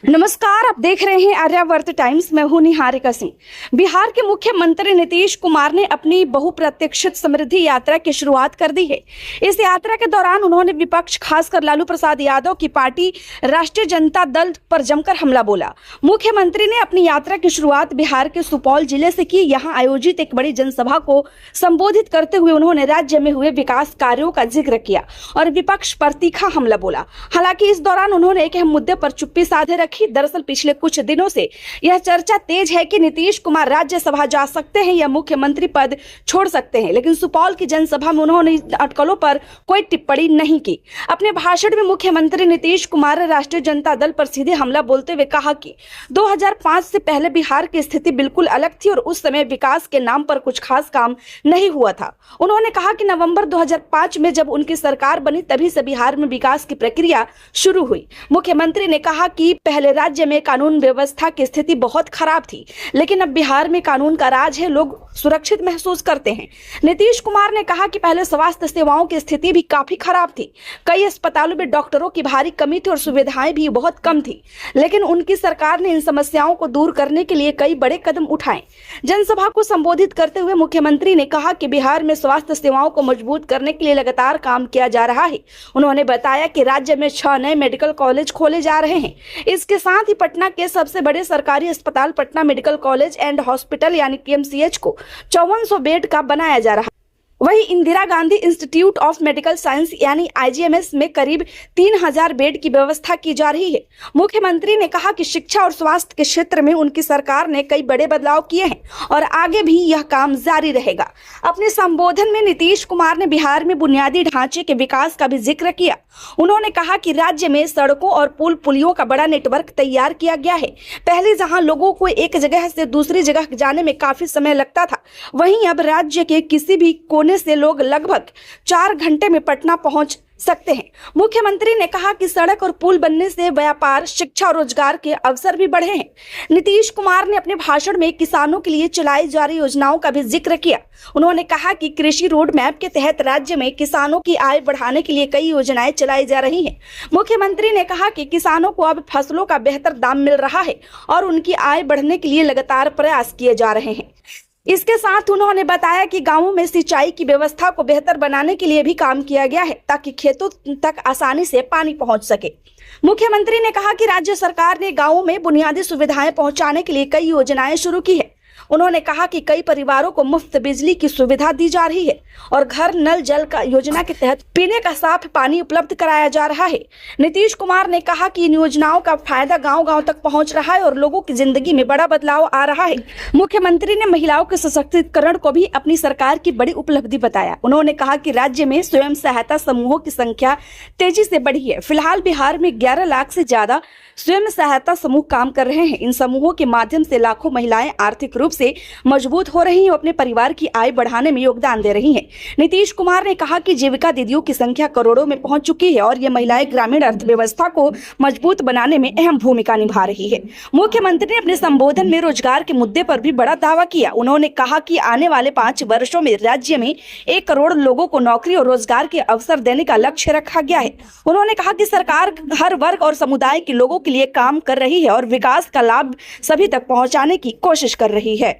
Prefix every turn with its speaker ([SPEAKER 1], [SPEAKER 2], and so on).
[SPEAKER 1] नमस्कार, आप देख रहे हैं आर्यावर्त टाइम्स। मैं हूं निहारिका सिंह। बिहार के मुख्यमंत्री नीतीश कुमार ने अपनी बहुप्रतीक्षित समृद्धि यात्रा की शुरुआत कर दी है। इस यात्रा के दौरान उन्होंने विपक्ष, खासकर लालू प्रसाद यादव की पार्टी राष्ट्रीय जनता दल पर जमकर हमला बोला। मुख्यमंत्री ने अपनी यात्रा की शुरुआत बिहार के सुपौल जिले से की। यहाँ आयोजित एक बड़ी जनसभा को संबोधित करते हुए उन्होंने राज्य में हुए विकास कार्यों का जिक्र किया और विपक्ष पर तीखा हमला बोला। हालांकि इस दौरान उन्होंने एक अहम मुद्दे पर चुप्पी साधे रखी। दरअसल पिछले कुछ दिनों से यह चर्चा तेज है कि नीतीश कुमार राज्यसभा जा सकते हैं या मुख्यमंत्री पद छोड़ सकते हैं, लेकिन सुपौल की जनसभा में उन्होंने अटकलों पर कोई टिप्पणी नहीं की। अपने भाषण में मुख्यमंत्री नीतीश कुमार ने राष्ट्रीय जनता दल पर सीधे हमला बोलते हुए कहा कि 2005 से पहले बिहार की स्थिति बिल्कुल अलग थी और उस समय विकास के नाम पर कुछ खास काम नहीं हुआ था। उन्होंने कहा कि नवंबर 2005 में जब उनकी सरकार बनी तभी से बिहार में विकास की प्रक्रिया शुरू हुई। मुख्यमंत्री ने कहा कि पहले राज्य में कानून व्यवस्था की स्थिति बहुत खराब थी, लेकिन अब बिहार में कानून का राज है, लोग सुरक्षित महसूस करते हैं। नीतीश कुमार ने कहा कि पहले स्वास्थ्य सेवाओं की स्थिति भी काफी खराब थी। कई अस्पतालों में डॉक्टरों की भारी कमी थी और सुविधाएं भी बहुत कम थी, लेकिन उनकी सरकार ने इन समस्याओं को दूर करने के लिए कई बड़े कदम उठाए। जनसभा को संबोधित करते हुए मुख्यमंत्री ने कहा कि बिहार में स्वास्थ्य सेवाओं को मजबूत करने के लिए लगातार काम किया जा रहा है। उन्होंने बताया कि राज्य में 6 नए मेडिकल कॉलेज खोले जा रहे हैं। इसके साथ ही पटना के सबसे बड़े सरकारी अस्पताल Patna medical college and hospital यानी PMCH को 5400 बेड का बनाया जा रहा है। वहीं Indira Gandhi institute of medical science यानी IGMS में करीब 3000 बेड की व्यवस्था की जा रही है। मुख्यमंत्री ने कहा कि शिक्षा और स्वास्थ्य के क्षेत्र में उनकी सरकार ने कई बड़े बदलाव किए हैं और आगे भी यह काम जारी रहेगा। अपने संबोधन में नीतीश कुमार ने बिहार में बुनियादी ढांचे के विकास का भी जिक्र किया। उन्होंने कहा कि राज्य में सड़कों और पुलियों का बड़ा नेटवर्क तैयार किया गया है। पहले जहां लोगों को एक जगह से दूसरी जगह जाने में काफी समय लगता था, वहीं अब राज्य के किसी भी कोने से लोग लगभग 4 घंटे में पटना पहुंच सकते हैं। मुख्यमंत्री ने कहा कि सड़क और पुल बनने से व्यापार, शिक्षा और रोजगार के अवसर भी बढ़े हैं। नीतीश कुमार ने अपने भाषण में किसानों के लिए चलाई जा रही योजनाओं का भी जिक्र किया। उन्होंने कहा कि कृषि रोड मैप के तहत राज्य में किसानों की आय बढ़ाने के लिए कई योजनाएं चलाई जा रही हैं। मुख्यमंत्री ने कहा कि किसानों को अब फसलों का बेहतर दाम मिल रहा है और उनकी आय बढ़ने के लिए लगातार प्रयास किए जा रहे हैं। इसके साथ उन्होंने बताया कि गांवों में सिंचाई की व्यवस्था को बेहतर बनाने के लिए भी काम किया गया है ताकि खेतों तक आसानी से पानी पहुंच सके। मुख्यमंत्री ने कहा कि राज्य सरकार ने गांवों में बुनियादी सुविधाएं पहुंचाने के लिए कई योजनाएं शुरू की है। उन्होंने कहा कि कई परिवारों को मुफ्त बिजली की सुविधा दी जा रही है और घर नल जल का योजना के तहत पीने का साफ पानी उपलब्ध कराया जा रहा है। नीतीश कुमार ने कहा कि इन योजनाओं का फायदा गांव-गांव तक पहुंच रहा है और लोगों की जिंदगी में बड़ा बदलाव आ रहा है। मुख्यमंत्री ने महिलाओं के सशक्तिकरण को भी अपनी सरकार की बड़ी उपलब्धि बताया। उन्होंने कहा कि राज्य में स्वयं सहायता समूहों की संख्या तेजी से बढ़ी है। फिलहाल बिहार में 11 लाख से ज्यादा स्वयं सहायता समूह काम कर रहे हैं। इन समूहों के माध्यम से लाखों महिलाएं आर्थिक रूप से मजबूत हो रही हैं और अपने परिवार की आय बढ़ाने में योगदान दे रही हैं। नीतीश कुमार ने कहा कि जीविका दीदियों की संख्या करोड़ों में पहुंच चुकी है और ये महिलाएं ग्रामीण अर्थव्यवस्था को मजबूत बनाने में अहम भूमिका निभा रही है। मुख्यमंत्री ने अपने संबोधन में रोजगार के मुद्दे पर भी बड़ा दावा किया। उन्होंने कहा कि आने वाले 5 वर्षों में राज्य में 1 करोड़ लोगों को नौकरी और रोजगार के अवसर देने का लक्ष्य रखा गया है। उन्होंने कहा कि सरकार हर वर्ग और समुदाय के लोगों के लिए काम कर रही है और विकास का लाभ सभी तक पहुंचाने की कोशिश कर रही है।